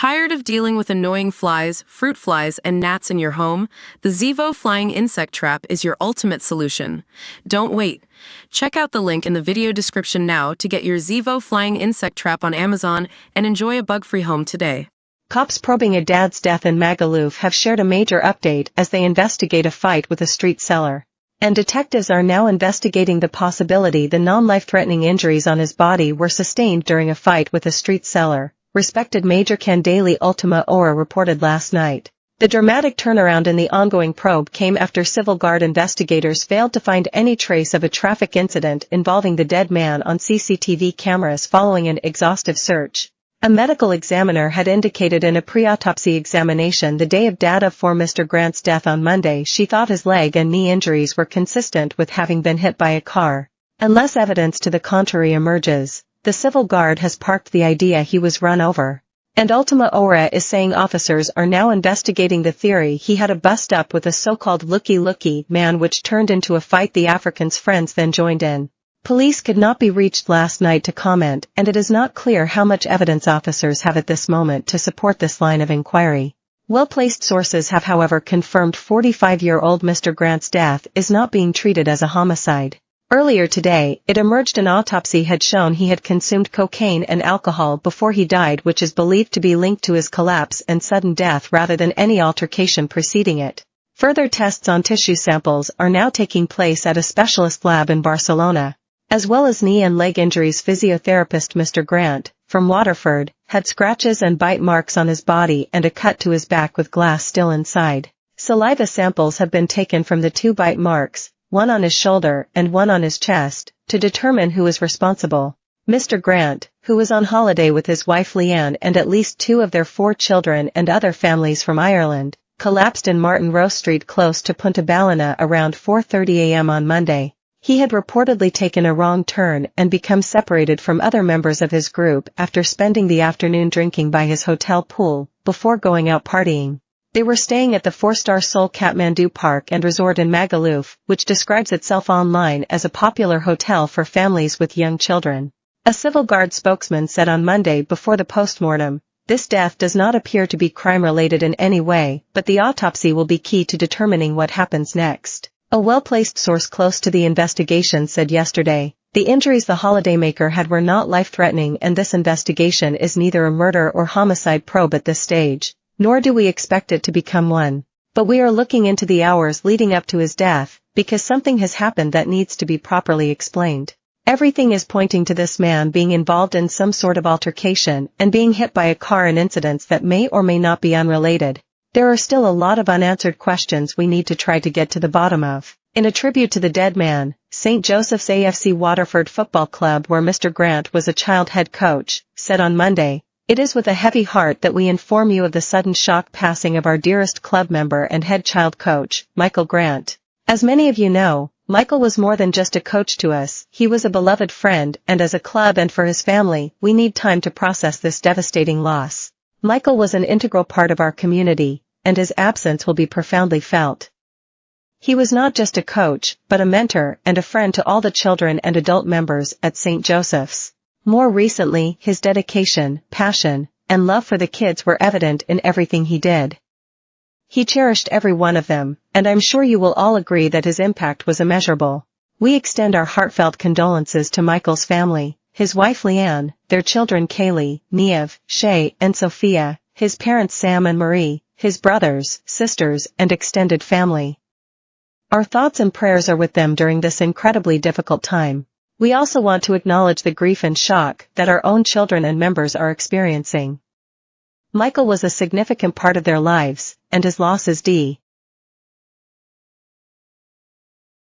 Tired of dealing with annoying flies, fruit flies, and gnats in your home? The Zevo Flying Insect Trap is your ultimate solution. Don't wait. Check out the link in the video description now to get your Zevo Flying Insect Trap on Amazon and enjoy a bug-free home today. Cops probing a dad's death in Magaluf have shared a major update as they investigate a fight with a street seller. And detectives are now investigating the possibility the non-life-threatening injuries on his body were sustained during a fight with a street seller, respected Major Candeli Ultima Ora reported last night. The dramatic turnaround in the ongoing probe came after Civil Guard investigators failed to find any trace of a traffic incident involving the dead man on CCTV cameras following an exhaustive search. A medical examiner had indicated in a pre-autopsy examination the day of data for Mr. Grant's death on Monday she thought his leg and knee injuries were consistent with having been hit by a car. Unless evidence to the contrary emerges, the Civil Guard has parked the idea he was run over. And Ultima Ora is saying officers are now investigating the theory he had a bust-up with a so-called looky-looky man which turned into a fight the African's friends then joined in. Police could not be reached last night to comment, and it is not clear how much evidence officers have at this moment to support this line of inquiry. Well-placed sources have however confirmed 45-year-old Mr. Grant's death is not being treated as a homicide. Earlier today, it emerged an autopsy had shown he had consumed cocaine and alcohol before he died, which is believed to be linked to his collapse and sudden death rather than any altercation preceding it. Further tests on tissue samples are now taking place at a specialist lab in Barcelona. As well as knee and leg injuries, physiotherapist Mr. Grant, from Waterford, had scratches and bite marks on his body and a cut to his back with glass still inside. Saliva samples have been taken from the 2 bite marks, one on his shoulder and one on his chest, to determine who is responsible. Mr. Grant, who was on holiday with his wife Leanne and at least 2 of their 4 children and other families from Ireland, collapsed in Martin Rowe Street close to Punta Ballena around 4:30 a.m. on Monday. He had reportedly taken a wrong turn and become separated from other members of his group after spending the afternoon drinking by his hotel pool, before going out partying. They were staying at the 4-star Seoul Kathmandu Park and Resort in Magaluf, which describes itself online as a popular hotel for families with young children. A Civil Guard spokesman said on Monday before the postmortem, "This death does not appear to be crime-related in any way, but the autopsy will be key to determining what happens next." A well-placed source close to the investigation said yesterday, "The injuries the holidaymaker had were not life-threatening and this investigation is neither a murder or homicide probe at this stage, nor do we expect it to become one. But we are looking into the hours leading up to his death, because something has happened that needs to be properly explained. Everything is pointing to this man being involved in some sort of altercation and being hit by a car in incidents that may or may not be unrelated. There are still a lot of unanswered questions we need to try to get to the bottom of." In a tribute to the dead man, St. Joseph's AFC Waterford Football Club, where Mr. Grant was a child head coach, said on Monday, "It is with a heavy heart that we inform you of the sudden shock passing of our dearest club member and head child coach, Michael Grant. As many of you know, Michael was more than just a coach to us, he was a beloved friend, and as a club and for his family, we need time to process this devastating loss. Michael was an integral part of our community, and his absence will be profoundly felt. He was not just a coach, but a mentor and a friend to all the children and adult members at St. Joseph's. More recently, his dedication, passion, and love for the kids were evident in everything he did. He cherished every one of them, and I'm sure you will all agree that his impact was immeasurable. We extend our heartfelt condolences to Michael's family, his wife Leanne, their children Kaylee, Neve, Shay, and Sophia, his parents Sam and Marie, his brothers, sisters, and extended family. Our thoughts and prayers are with them during this incredibly difficult time. We also want to acknowledge the grief and shock that our own children and members are experiencing. Michael was a significant part of their lives, and his loss is